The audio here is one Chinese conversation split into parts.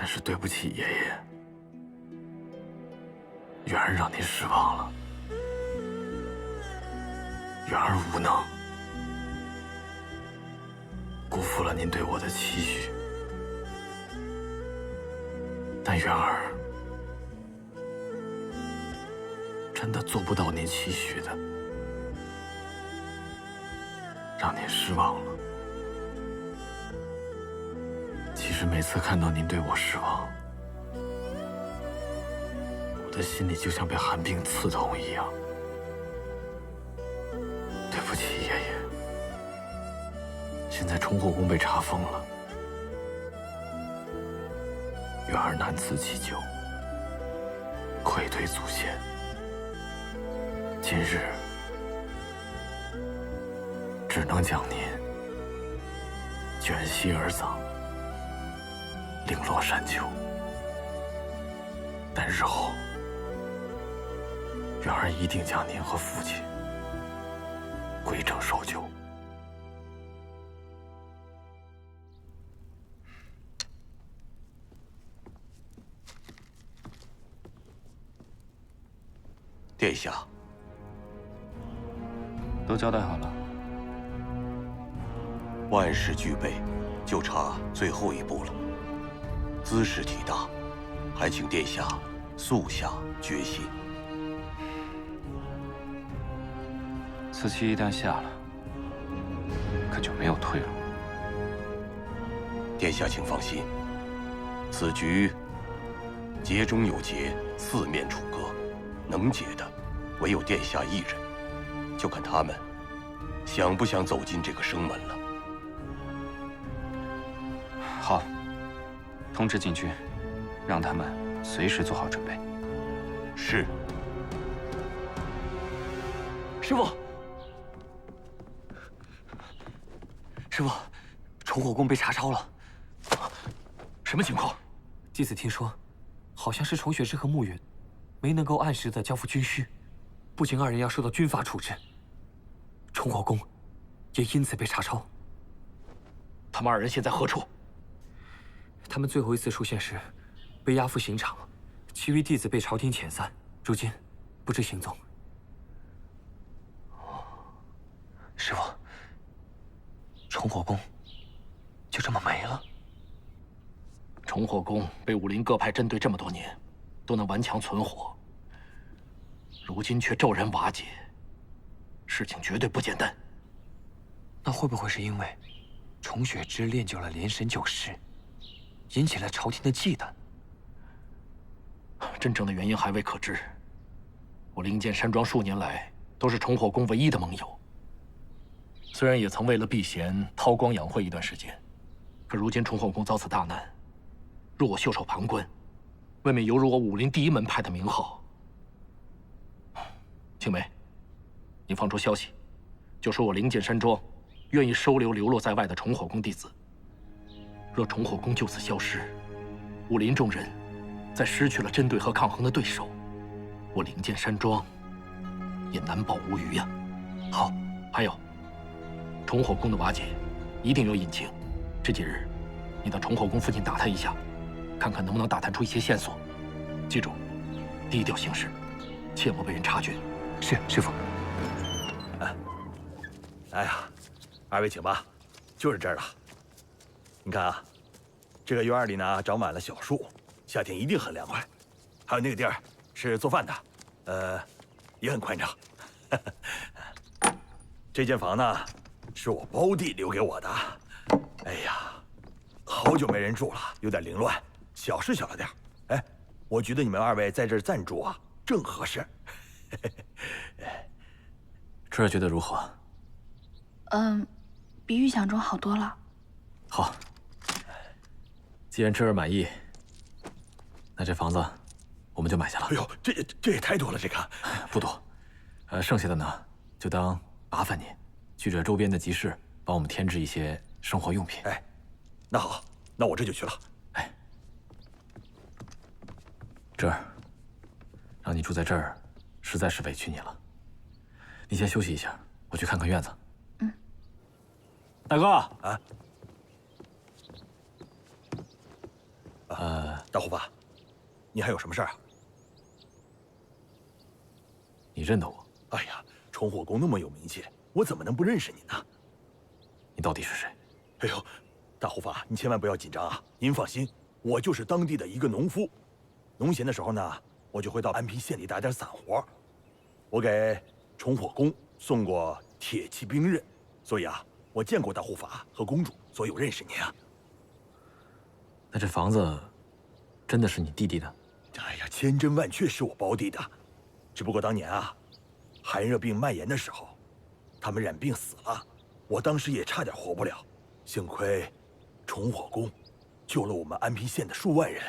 是对不起爷爷，媛儿让您失望了，媛儿无能，辜负了您对我的期许。但媛儿真的做不到您期许的，让您失望了。其实每次看到您对我失望，我的心里就像被寒冰刺痛一样。对不起，爷爷。现在崇火宫被查封了，媛儿难辞其咎，愧对祖先。今日只能将您卷席而葬，零落山丘。但日后，媛儿一定将您和父亲归正守旧。殿下，都交代好了，万事俱备，就差最后一步了。兹事体大，还请殿下速下决心。此期一旦下了，可就没有退路。殿下请放心，此局劫中有劫，四面楚歌，能解的唯有殿下一人，就看他们想不想走进这个生门了。好，通知禁军，让他们随时做好准备。是。师傅，师傅，崇火宫被查抄了。什么情况？弟子听说，好像是崇雪之和慕云没能够按时的交付军需，不仅二人要受到军法处置，崇火宫也因此被查抄。他们二人现在何处？他们最后一次出现时，被押赴刑场，其余弟子被朝廷遣散，如今不知行踪。师傅，崇火宫就这么没了？崇火宫被武林各派针对这么多年，都能顽强存活，如今却骤然瓦解，事情绝对不简单。那会不会是因为崇雪之练就了连神九式，引起了朝廷的忌惮？真正的原因还未可知。我灵剑山庄数年来都是崇火宫唯一的盟友，虽然也曾为了避嫌韬光养晦一段时间，可如今崇火宫遭此大难，若我袖手旁观，未免犹如我武林第一门派的名号。青梅，你放出消息，就说我灵剑山庄愿意收留流落在外的崇火宫弟子。若崇火宫就此消失，武林众人再失去了针对和抗衡的对手，我灵剑山庄也难保无虞呀。好，还有，崇火宫的瓦解一定有隐情，这几日你到崇火宫附近打探一下，看看能不能打探出一些线索。记住，低调行事，切莫被人察觉。是，师傅。哎呀，二位请吧，就是这儿了。你看啊，这个院里呢长满了小树，夏天一定很凉快。还有那个地儿是做饭的，也很宽敞。这间房呢，是我胞弟留给我的。哎呀，好久没人住了，有点凌乱，小是小了点。哎，我觉得你们二位在这儿暂住啊，正合适。这儿觉得如何？比预想中好多了。好，既然这儿满意，那这房子我们就买下了。哎呦，这也太多了，这个不多，剩下的呢，就当麻烦您去这周边的集市帮我们添置一些生活用品。哎，那好，那我这就去了。哎，这儿让你住在这儿，实在是委屈你了。你先休息一下，我去看看院子。大哥啊，大护法，你还有什么事儿啊？你认得我？哎呀，崇火宫那么有名气，我怎么能不认识你呢？你到底是谁？哎呦，大护法，你千万不要紧张啊！您放心，我就是当地的一个农夫。农闲的时候呢，我就会到安平县里打点散活。我给崇火宫送过铁器兵刃，所以啊，我见过大护法和公主，所以我认识您啊。那这房子真的是你弟弟的？哎呀，千真万确是我胞弟的，只不过当年啊，寒热病蔓延的时候，他们染病死了，我当时也差点活不了，幸亏崇火宫救了我们安平县的数万人。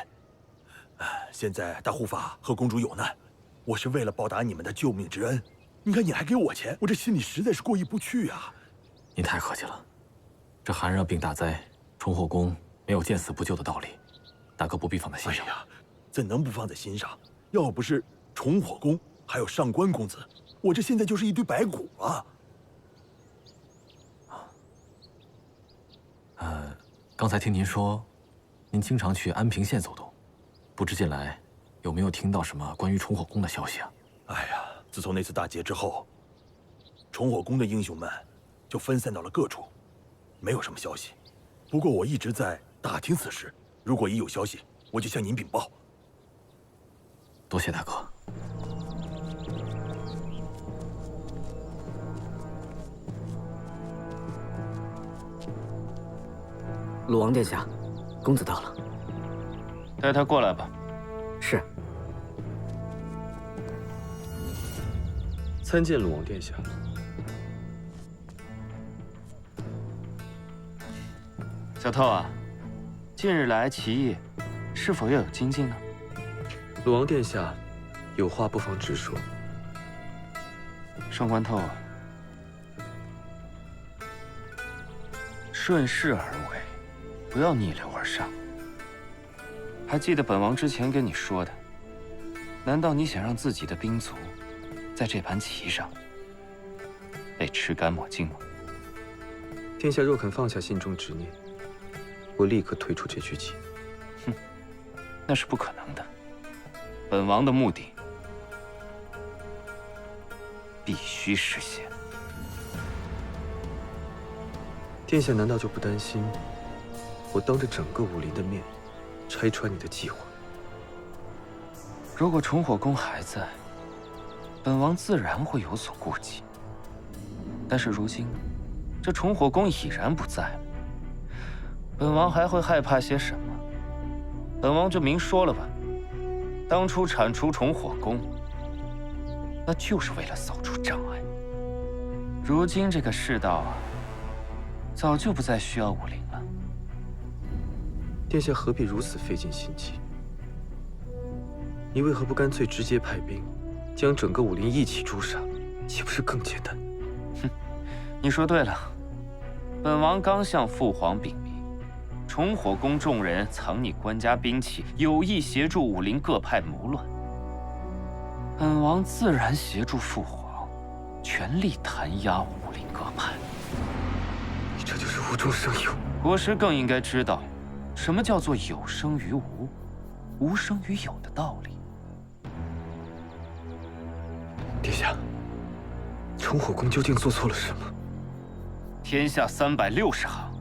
现在大护法和公主有难，我是为了报答你们的救命之恩。你看你还给我钱，我这心里实在是过意不去啊。您太客气了，这寒热病大灾，崇火宫没有见死不救的道理，大哥不必放在心上。哎呀，怎能不放在心上？要不是崇火宫还有上官公子，我这现在就是一堆白骨啊。刚才听您说，您经常去安平县走动，不知近来有没有听到什么关于崇火宫的消息啊？哎呀，自从那次大捷之后，崇火宫的英雄们就分散到了各处，没有什么消息。不过我一直在打听此事，如果一有消息，我就向您禀报。多谢大哥。鲁王殿下，公子到了。带他过来吧。是。参见鲁王殿下。小透啊，近日来棋艺是否又有精进呢？鲁王殿下，有话不妨直说。上官透，顺势而为，不要逆流而上。还记得本王之前跟你说的，难道你想让自己的兵卒在这盘棋上被吃干抹净吗？殿下若肯放下心中执念，我立刻退出这局棋。哼，那是不可能的。本王的目的必须实现。殿下难道就不担心我当着整个武林的面拆穿你的计划？如果崇火宫还在，本王自然会有所顾忌。但是如今，这崇火宫已然不在了，本王还会害怕些什么？本王就明说了吧，当初铲除崇火宫，那就是为了扫除障碍。如今这个世道啊，早就不再需要武林了。殿下何必如此费尽心机？你为何不干脆直接派兵，将整个武林一起诛杀，岂不是更简单？哼，你说对了。本王刚向父皇禀明，崇火宫众人藏匿官家兵器，有意协助武林各派谋乱。本王自然协助父皇，全力弹压武林各派。你这就是无中生有。国师更应该知道，什么叫做有生于无，无生于有的道理。殿下，崇火宫究竟做错了什么？天下360行，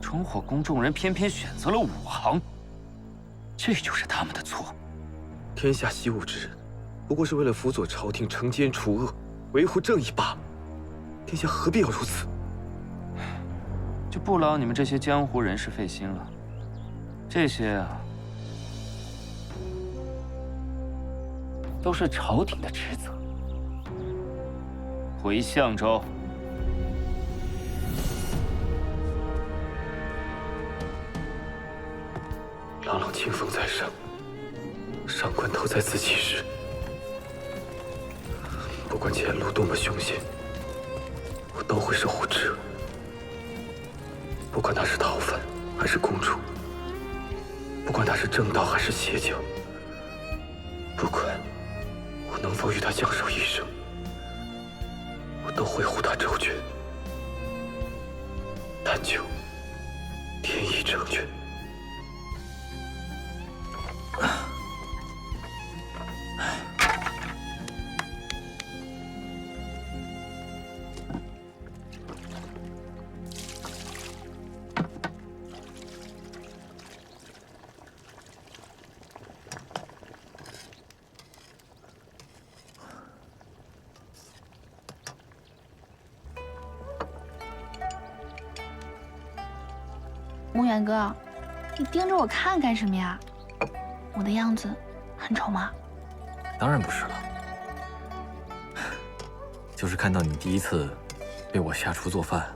崇火宫众人偏偏选择了5行，这就是他们的错。天下习武之人，不过是为了辅佐朝廷惩奸除恶，维护正义罢了。殿下何必要如此？就不劳你们这些江湖人士费心了。这些啊，都是朝廷的职责。回相州。朗朗清风在上，上官头在此起时。不管前路多么凶险，我都会守护之。不管他是逃犯还是公主，不管他是正道还是邪教，不管我能否与他相守一生，我都会护他周全，但求天意成全。穆远哥，你盯着我看干什么呀？我的样子很丑吗？当然不是了，就是看到你第一次为我下厨做饭，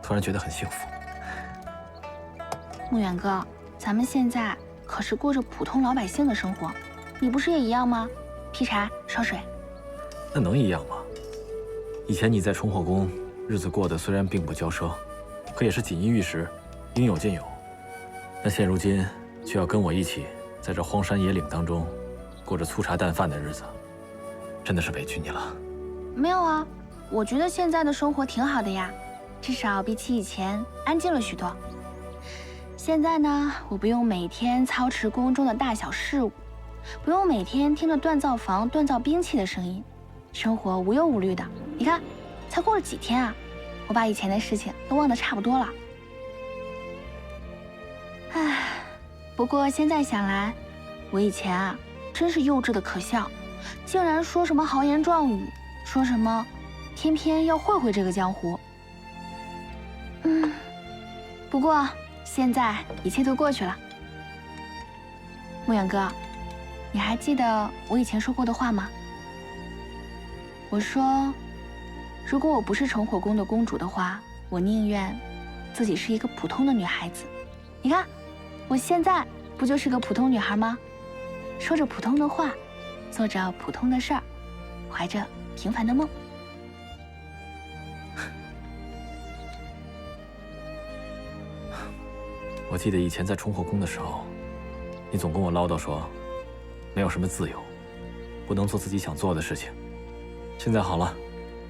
突然觉得很幸福。穆远哥，咱们现在可是过着普通老百姓的生活，你不是也一样吗？劈柴、烧水。那能一样吗？以前你在重火宫日子过得虽然并不骄奢，可也是锦衣玉食，应有尽有。但现如今却要跟我一起在这荒山野岭当中过着粗茶淡饭的日子，真的是委屈你了。没有啊，我觉得现在的生活挺好的呀，至少比起以前安静了许多。现在呢，我不用每天操持宫中的大小事务，不用每天听着锻造房锻造兵器的声音，生活无忧无虑的。你看，才过了几天啊，我把以前的事情都忘得差不多了。唉，不过现在想来，我以前啊，真是幼稚的可笑，竟然说什么豪言壮语，说什么偏偏要会这个江湖。不过现在一切都过去了。穆远哥，你还记得我以前说过的话吗？我说，如果我不是重火宫的公主的话，我宁愿自己是一个普通的女孩子。你看，我现在不就是个普通女孩吗？说着普通的话，做着普通的事儿，怀着平凡的梦。我记得以前在重火宫的时候，你总跟我唠叨说，没有什么自由，不能做自己想做的事情。现在好了，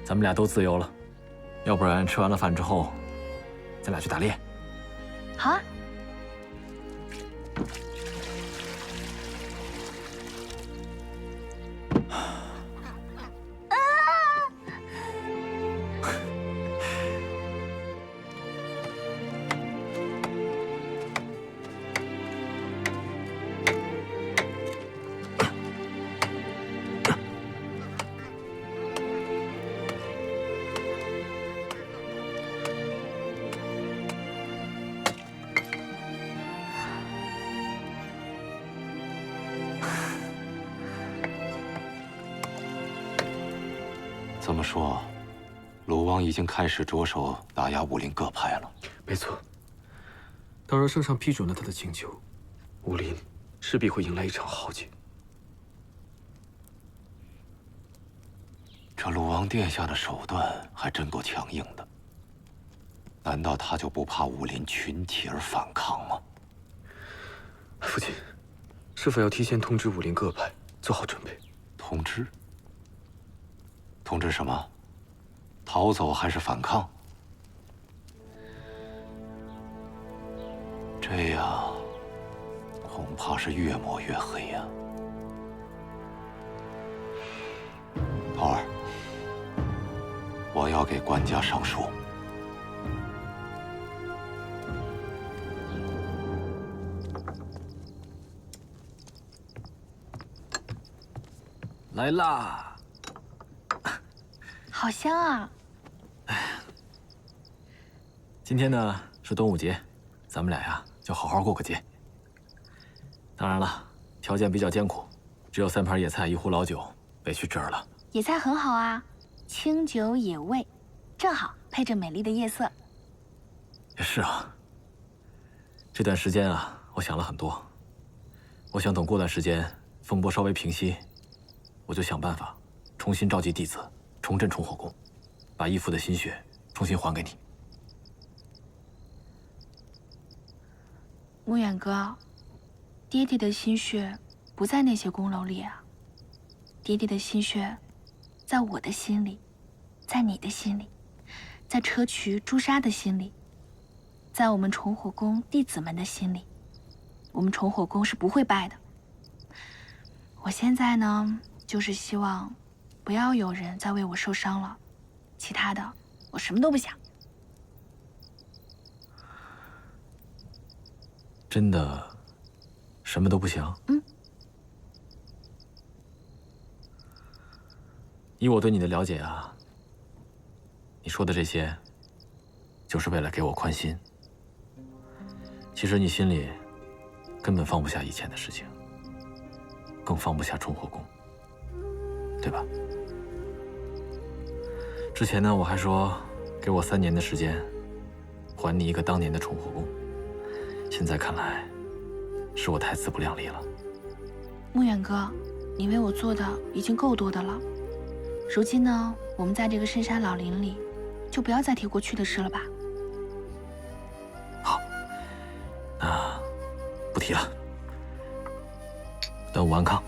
咱们俩都自由了，要不然吃完了饭之后，咱俩去打猎。好啊。这么说，鲁王已经开始着手打压武林各派了。没错。当然，圣上批准了他的请求，武林势必会迎来一场浩劫。这鲁王殿下的手段还真够强硬的。难道他就不怕武林群起而反抗吗？父亲，是否要提前通知武林各派，做好准备？通知？通知什么？逃走还是反抗？这样，恐怕是越抹越黑呀。头儿，我要给官家上书。来啦！好香啊！今天呢是端午节，咱们俩呀就好好过个节。当然了，条件比较艰苦，只有3盘野菜，1壶老酒，委屈侄儿了。野菜很好啊，清酒野味，正好配着美丽的夜色。也是啊。这段时间啊，我想了很多。我想等过段时间风波稍微平息，我就想办法重新召集弟子，重振重火宫，把义父的心血重新还给你。穆远哥，爹爹的心血不在那些宫楼里啊，爹爹的心血在我的心里，在你的心里，在砗磲朱砂的心里，在我们重火宫弟子们的心里。我们重火宫是不会败的。我现在呢，就是希望不要有人再为我受伤了，其他的我什么都不想。真的什么都不想？以我对你的了解啊，你说的这些，就是为了给我宽心。其实你心里根本放不下以前的事情，更放不下崇火宫，对吧？之前呢，我还说给我3年的时间，还你一个当年的崇火宫。现在看来，是我太自不量力了。穆远哥，你为我做的已经够多的了。如今呢，我们在这个深山老林里，就不要再提过去的事了吧。好，那不提了。端午安康。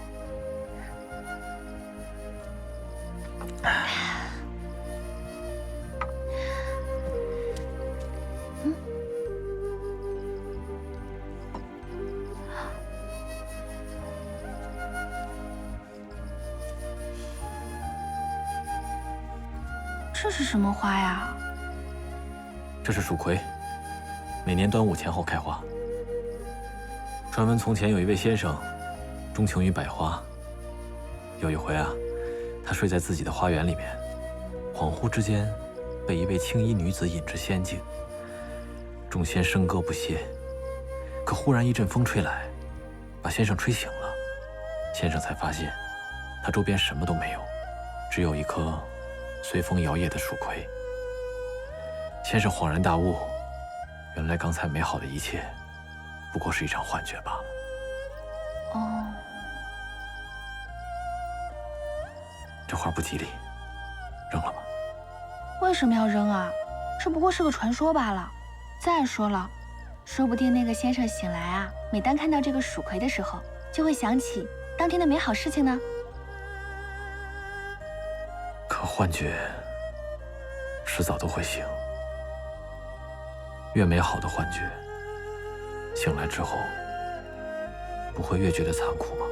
这是什么花呀？这是蜀葵，每年端午前后开花。传闻从前有一位先生，钟情于百花。有一回啊，他睡在自己的花园里面，恍惚之间，被一位青衣女子引至仙境。众仙笙歌不歇，可忽然一阵风吹来，把先生吹醒了。先生才发现，他周边什么都没有，只有一颗随风摇曳的蜀葵。先生恍然大悟，原来刚才美好的一切，不过是一场幻觉罢了。哦，这花不吉利，扔了吧。为什么要扔啊？这不过是个传说罢了。再说了，说不定那个先生醒来啊，每当看到这个蜀葵的时候，就会想起当天的美好事情呢。可幻觉迟早都会醒，越美好的幻觉，醒来之后不会越觉得残酷吗？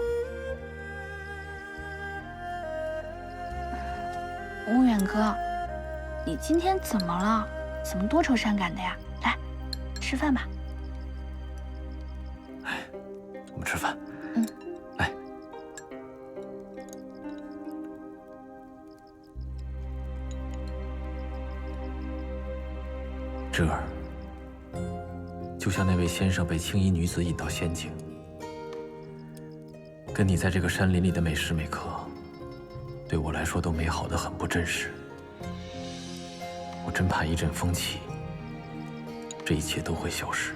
吴远哥，你今天怎么了？怎么多愁善感的呀？来，吃饭吧。哎，我们吃饭。嗯，来。这儿就像那位先生被青衣女子引到仙境，跟你在这个山林里的每时每刻，对我来说都美好的很不真实。我真怕一阵风起，这一切都会消失。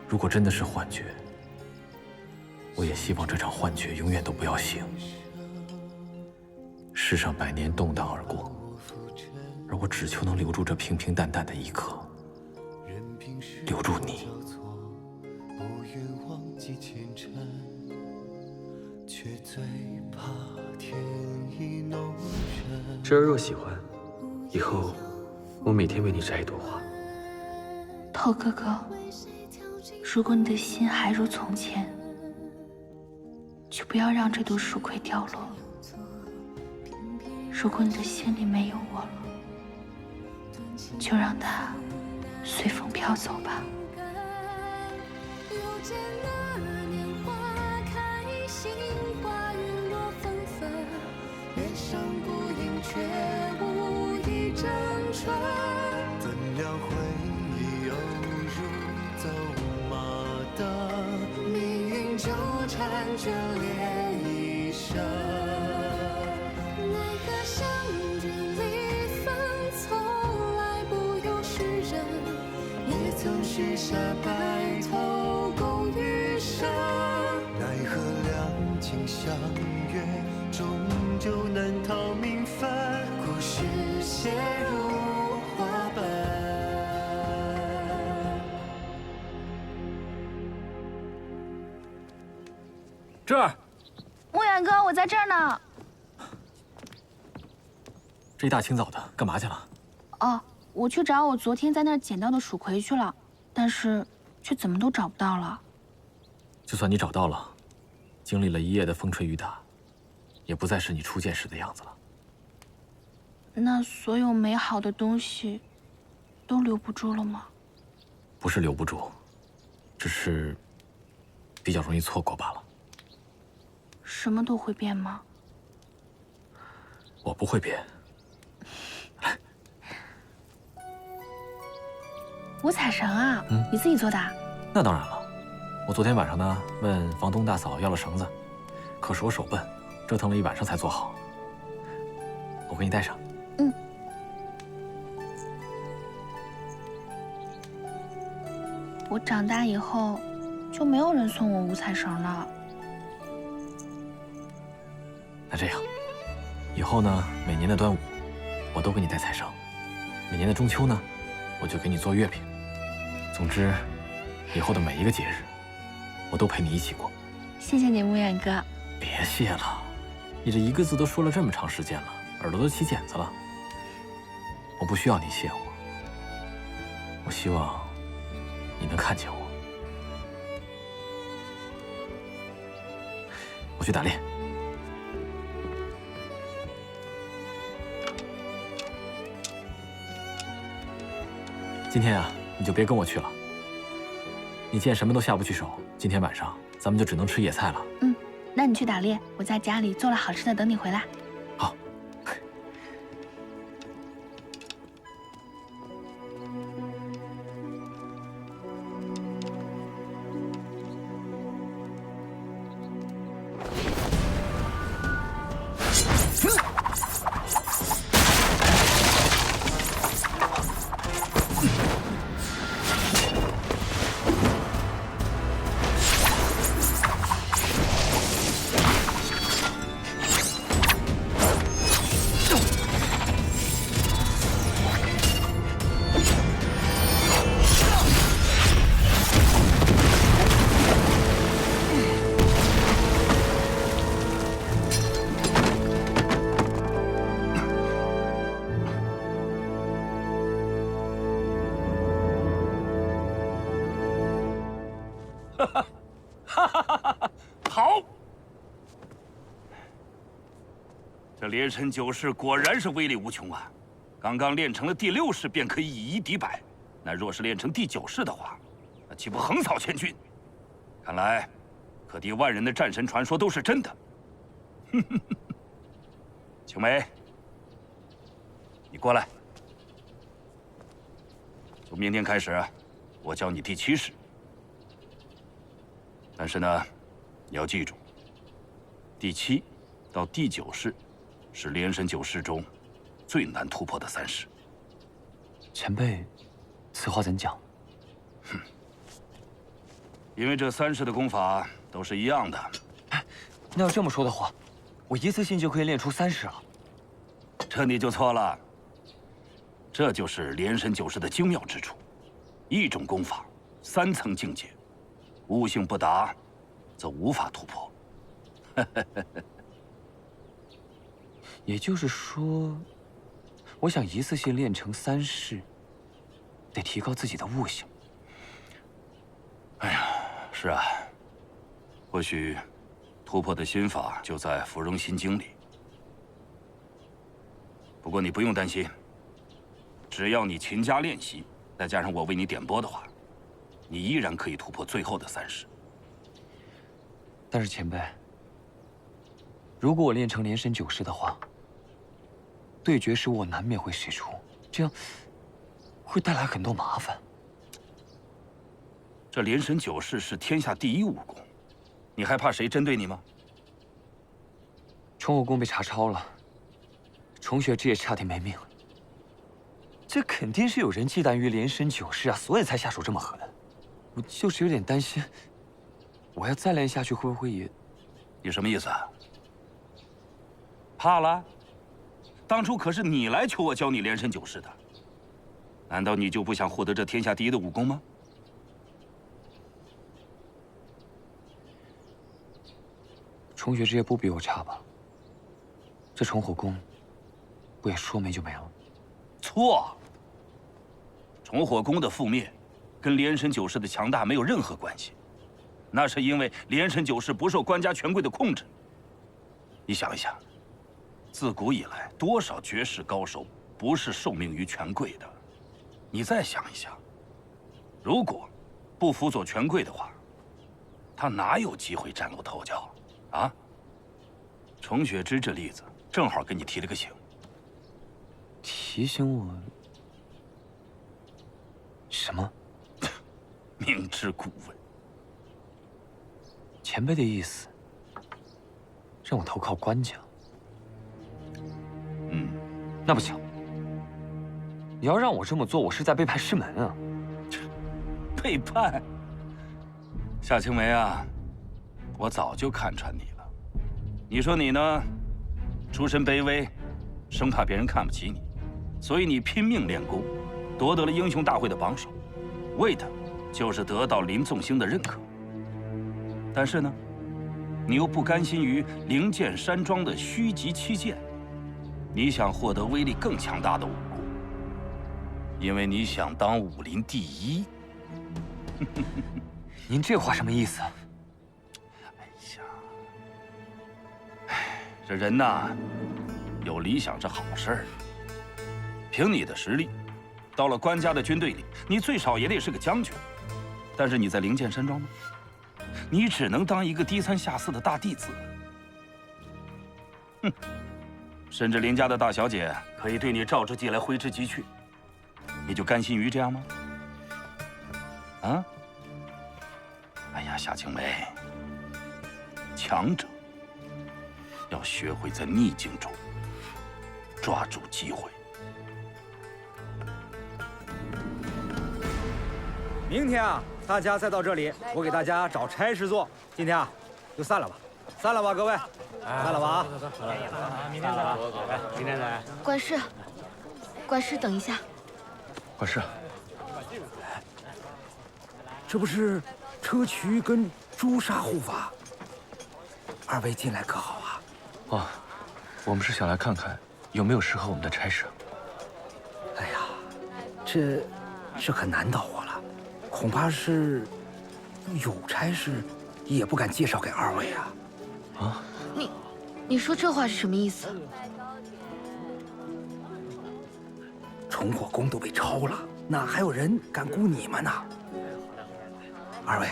如果真的是幻觉，我也希望这场幻觉永远都不要醒。世上100年动荡而过，而我只求能留住这平平淡淡的一刻，留住你。侄儿若喜欢，以后我每天为你摘一朵花。透哥哥，如果你的心还如从前，就不要让这朵蜀葵掉落。如果你的心里没有我了，就让它随风飘走吧。却无意争春，分量回忆犹如走马灯，命运纠缠眷恋一生。奈何相聚离分，从来不由世人，也曾许下白头共余生。奈何两情相悦，终究难逃名分，故事写入花本。这儿，穆远哥，我在这儿呢。这一大清早的，干嘛去了？哦，我去找我昨天在那儿捡到的蜀葵去了，但是却怎么都找不到了。就算你找到了，经历了一夜的风吹雨打，也不再是你初见时的样子了。那所有美好的东西都留不住了吗？不是留不住，只是比较容易错过罢了。什么都会变吗？我不会变。来，五彩绳啊，你自己做的？那当然了，我昨天晚上呢问房东大嫂要了绳子，可是我手笨，折腾了一晚上才做好。我给你带上。我长大以后，就没有人送我五彩绳了。那这样，以后呢，每年的端午，我都给你带彩绳；每年的中秋呢，我就给你做月饼。总之，以后的每一个节日，我都陪你一起过。谢谢你，牧远哥。别谢了，你这一个字都说了这么长时间了，耳朵都起茧子了。我不需要你谢我，我希望你能看见我。我去打猎。今天啊，你就别跟我去了。你见什么都下不去手，今天晚上咱们就只能吃野菜了。那你去打猎，我在家里做了好吃的，等你回来。好。好，这连神九式果然是威力无穷啊！刚刚练成了第6式，便可以以一敌百。那若是练成第9式的话，那岂不横扫千军？看来，可敌万人的战神传说都是真的。青梅，你过来。从明天开始，我教你第7式。但是呢，你要记住，第7到第9式是连神9式中最难突破的3式。前辈，此话怎讲？哼，因为这3式的功法都是一样的。那要这么说的话，我一次性就可以练出3式了。这你就错了。这就是连神9式的精妙之处，一种功法3层境界。悟性不达，则无法突破。也就是说，我想一次性练成3式，得提高自己的悟性。哎呀，是啊，或许突破的心法就在《芙蓉心经》里。不过你不用担心，只要你勤加练习，再加上我为你点拨的话，你依然可以突破最后的3式。但是前辈，如果我练成连神9式的话，对决时我难免会使出，这样会带来很多麻烦。这连神9式是天下第一武功，你还怕谁针对你吗？崇火宫被查抄了，崇雪之也差点没命。这肯定是有人忌惮于连神9式啊，所以才下手这么狠。我就是有点担心，我要再练下去会不会也……你什么意思啊？怕了？当初可是你来求我教你连神9式的，难道你就不想获得这天下第一的武功吗？崇雪之也不比我差吧？这崇火宫，不也说没就没了？错。崇火宫的覆灭，跟连神9式的强大没有任何关系，那是因为连神9式不受官家权贵的控制。你想一想，自古以来，多少绝世高手不是受命于权贵的？你再想一想，如果不辅佐权贵的话，他哪有机会崭露头角啊？崇雪之这例子，正好给你提了个醒。提醒我什么？明知故问。前辈的意思，让我投靠关家。那不行。你要让我这么做，我是在背叛师门啊！背叛？夏青梅啊，我早就看穿你了。你说你呢，出身卑微，生怕别人看不起你，所以你拼命练功，夺得了英雄大会的榜首，为的就是得到林纵星的认可。但是呢，你又不甘心于灵剑山庄的虚极七剑，你想获得威力更强大的武功，因为你想当武林第一。您这话什么意思？这人呐，有理想是好事儿。凭你的实力，到了关家的军队里，你最少也得是个将军。但是你在灵剑山庄呢，你只能当一个低三下四的大弟子。哼，甚至林家的大小姐可以对你召之即来，挥之即去，你就甘心于这样吗？啊？哎呀，夏青梅，强者要学会在逆境中抓住机会。明天啊，大家再到这里，我给大家找差事做。今天啊，就散了吧，散了吧，各位，散了吧啊！走，明天再来，明天再来。管事，管事，等一下。管事，这不是车渠跟朱砂护法？二位进来可好啊？哦，我们是想来看看有没有适合我们的差事。哎呀，这可难倒我了，恐怕是有差事，也不敢介绍给二位啊。啊？你说这话是什么意思？重火宫都被抄了，哪还有人敢雇你们呢？二位，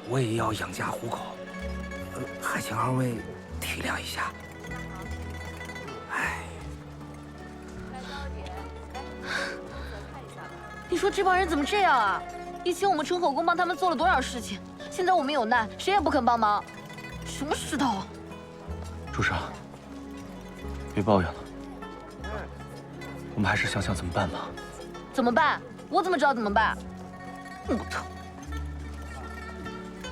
我也要养家糊口，还请二位体谅一下。哎，你说这帮人怎么这样啊？以前我们重火宫帮他们做了多少事情，现在我们有难，谁也不肯帮忙，什么世道啊！朱砂，别抱怨了，我们还是想想怎么办吧。怎么办？我怎么知道怎么办？木头！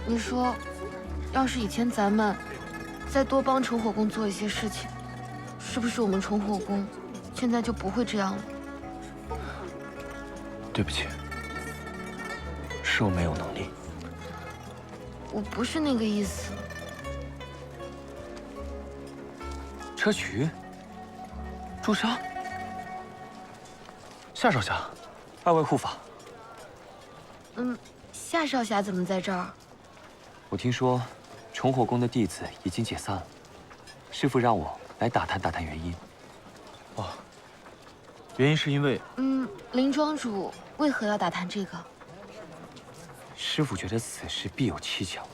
你说，要是以前咱们再多帮重火宫做一些事情，是不是我们重火宫现在就不会这样了？对不起，是我没有能力。我不是那个意思。车渠，朱砂，夏少侠，二位护法。夏少侠怎么在这儿？我听说，重火宫的弟子已经解散了，师父让我来打探打探原因。哦，原因是因为……林庄主为何要打探这个？师父觉得此事必有蹊跷，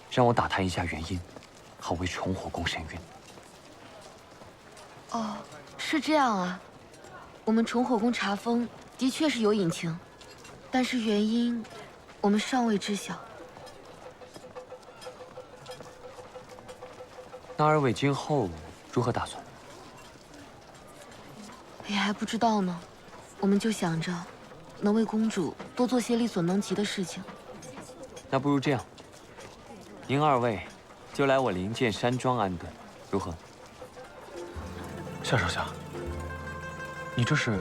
让我打探一下原因，好为重火宫伸冤。哦，是这样啊。我们重火宫查封的确是有隐情，但是原因我们尚未知晓。那二位今后如何打算？也还不知道呢，我们就想着能为公主多做些力所能及的事情。那不如这样，您二位就来我灵剑山庄安顿，如何？夏少侠，你这是？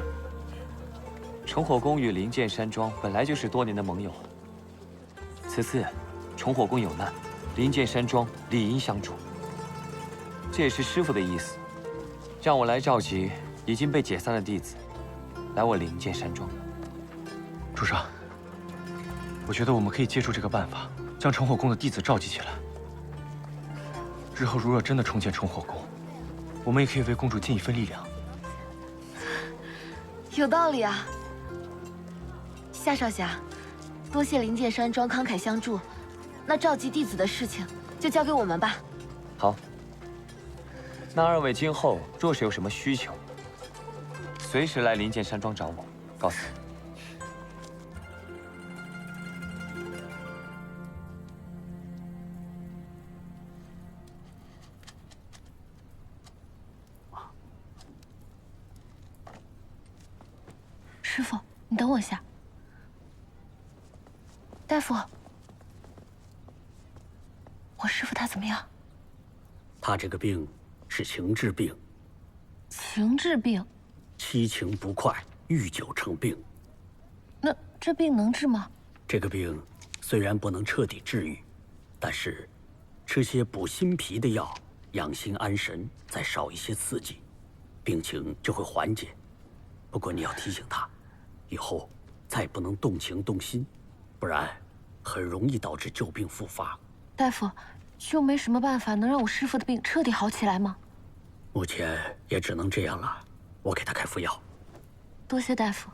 重火宫与灵剑山庄本来就是多年的盟友，此次重火宫有难，灵剑山庄理应相助。这也是师父的意思，让我来召集已经被解散的弟子，来我灵剑山庄。朱砂，我觉得我们可以借助这个办法，将重火宫的弟子召集起来。日后如若真的重建重火宫，我们也可以为公主尽一份力量。有道理啊，夏少侠，多谢灵剑山庄慷慨相助，那召集弟子的事情就交给我们吧。好。那二位今后若是有什么需求，随时来灵剑山庄找我。告辞。师傅，你等我一下。大夫，我师傅他怎么样？他这个病是情志病。情志病？七情不快，遇酒成病。那这病能治吗？这个病虽然不能彻底治愈，但是吃些补心脾的药，养心安神，再少一些刺激，病情就会缓解。不过你要提醒他，以后再不能动情动心，不然很容易导致旧病复发。大夫，就没什么办法能让我师傅的病彻底好起来吗？目前也只能这样了，我给他开副药。多谢大夫。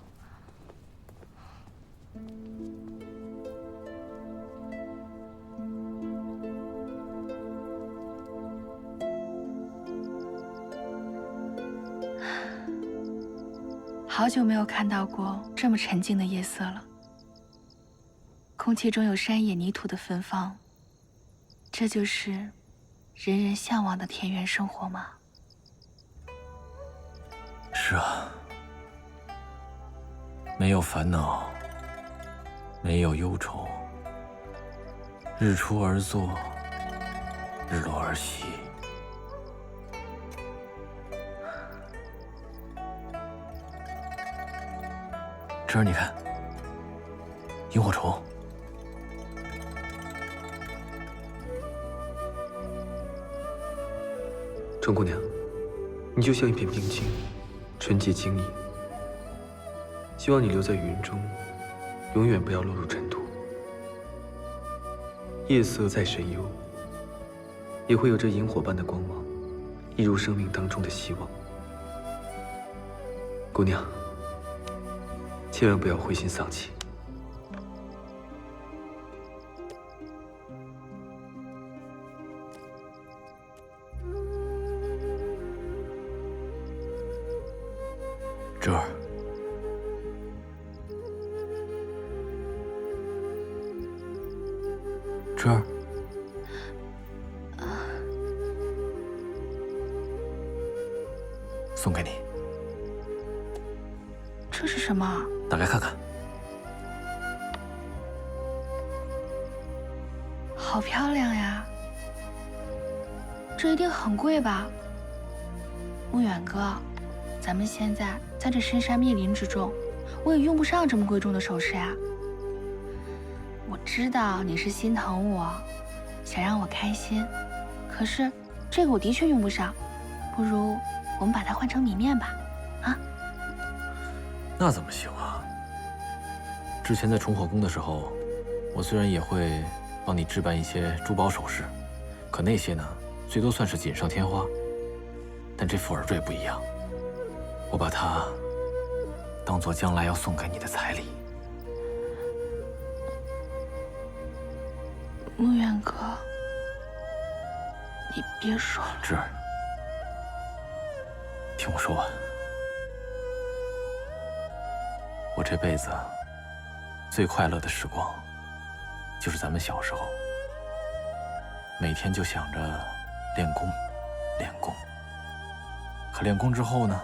好久没有看到过这么沉静的夜色了，空气中有山野泥土的芬芳，这就是人人向往的田园生活吗？是啊，没有烦恼，没有忧愁，日出而作，日落而息。这儿你看，萤火虫。春姑娘，你就像一片冰晶，纯洁晶莹。希望你留在云中，永远不要落入尘土。夜色再深幽，也会有这萤火般的光芒，一如生命当中的希望。姑娘，千万不要灰心丧气。这儿，这儿，送给你。这是什么？打开看看。好漂亮呀！这一定很贵吧？穆远哥，咱们现在在这深山密林之中，我也用不上这么贵重的首饰呀。我知道你是心疼我，想让我开心，可是这个我的确用不上，不如我们把它换成米面吧，啊？那怎么行啊？之前在重火宫的时候，我虽然也会帮你置办一些珠宝首饰，可那些呢，最多算是锦上添花。但这副耳坠不一样，我把它当做将来要送给你的彩礼。穆远哥，你别说了。芷儿，听我说完。我这辈子最快乐的时光，就是咱们小时候，每天就想着练功，练功。可练功之后呢，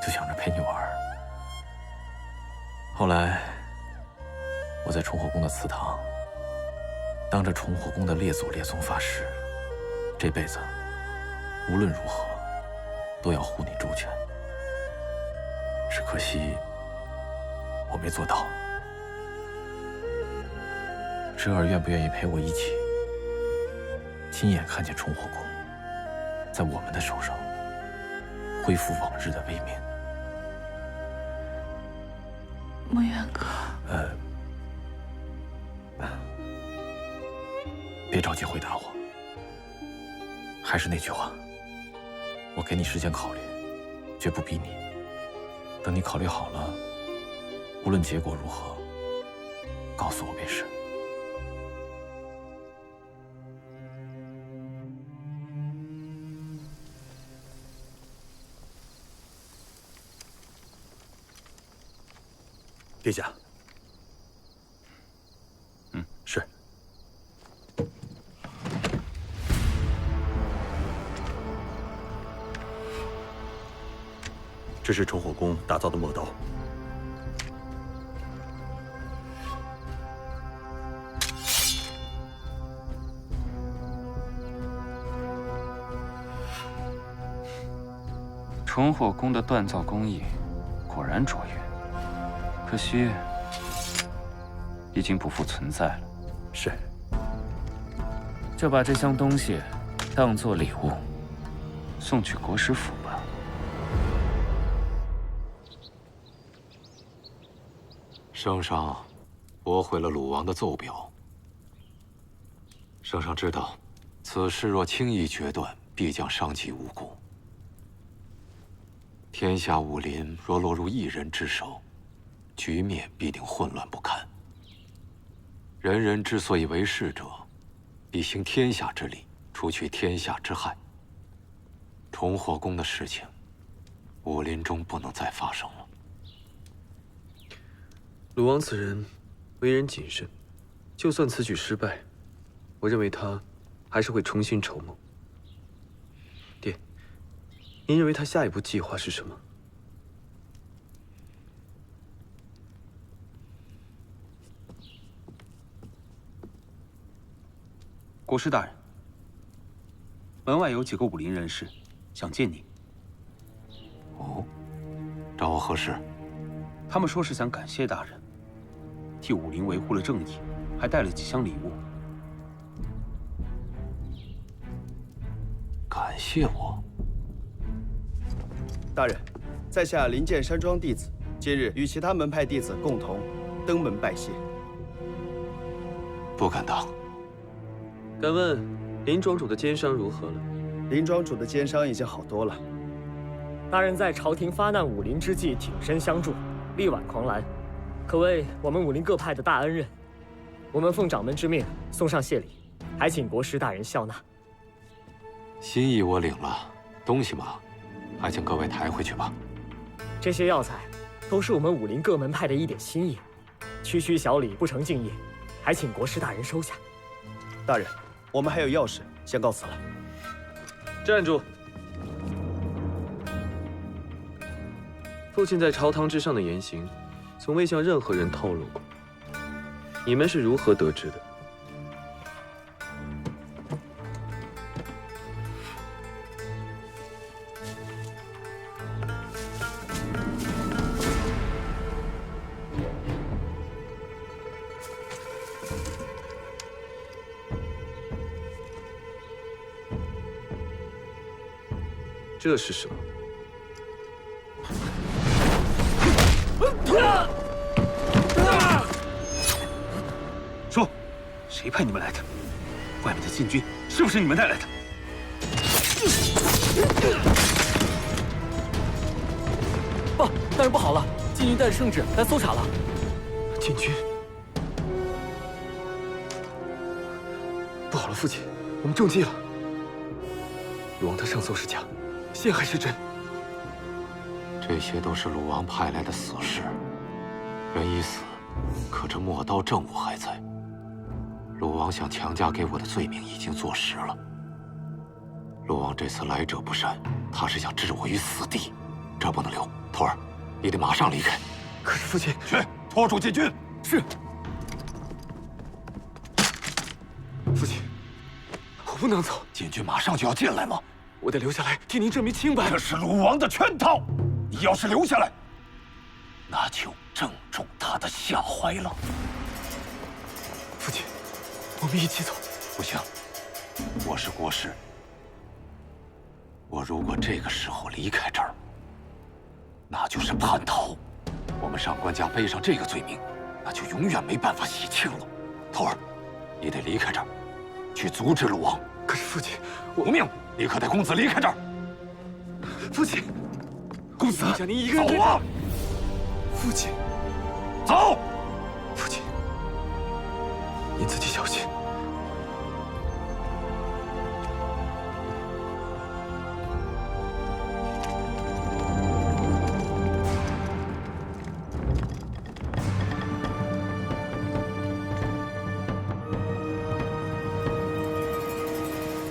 就想着陪你玩。后来，我在重火宫的祠堂，当着重火宫的列祖列宗发誓，这辈子无论如何都要护你周全。只可惜我没做到。芷儿愿不愿意陪我一起，亲眼看见重火宫在我们的手上恢复往日的威名？穆远哥，别着急回答我。还是那句话，我给你时间考虑，绝不逼你。等你考虑好了，无论结果如何，告诉我便是。殿下。是。这是重火宫打造的墨刀，重火宫的锻造工艺果然卓越，可惜已经不复存在了。是。就把这箱东西当做礼物，送去国师府吧。圣上驳回了鲁王的奏表。圣上知道，此事若轻易决断，必将伤及无辜。天下武林若落入一人之手，局面必定混乱不堪。人人之所以为士者，必行天下之理，除去天下之害。重火宫的事情，武林中不能再发生了。鲁王此人为人谨慎，就算此举失败，我认为他还是会重新筹谋。爹，您认为他下一步计划是什么？国师大人，门外有几个武林人士，想见你。哦，找我何事？他们说是想感谢大人，替武林维护了正义，还带了几箱礼物。感谢我？大人，在下灵剑山庄弟子，今日与其他门派弟子共同登门拜谢。不敢当。敢问林庄主的奸伤如何了？林庄主的奸伤已经好多了。大人在朝廷发难武林之际挺身相助，力挽狂澜，可谓我们武林各派的大恩人。我们奉掌门之命送上谢礼，还请国师大人笑纳。心意我领了，东西嘛，还请各位抬回去吧。这些药材都是我们武林各门派的一点心意，区区小礼不成敬意，还请国师大人收下。大人，我们还有要事，先告辞了。站住！父亲在朝堂之上的言行，从未向任何人透露过。你们是如何得知的？这是什么？说，谁派你们来的？外面的禁军是不是你们带来的？报，大人不好了，禁军带着圣旨来搜查了。禁军？不好了，父亲，我们中计了。鲁王他上奏是假，陷害是真。这些都是鲁王派来的死士，人已死，可这陌刀证物还在。鲁王想强加给我的罪名已经坐实了。鲁王这次来者不善，他是想置我于死地，这不能留。徒儿，你得马上离开。可是父亲，去拖住禁军。是。父亲，我不能走。禁军马上就要进来了，我得留下来替您证明清白。这是鲁王的圈套，你要是留下来，那就正中他的下怀了。父亲，我们一起走。不行，我是国师，我如果这个时候离开这儿，那就是叛逃。我们上官家背上这个罪名，那就永远没办法洗清了。徒儿，你得离开这儿，去阻止鲁王。可是父亲，无命！立刻带公子离开这儿。父亲，公子，想您一个人走啊！父亲，走！父亲，您自己小心。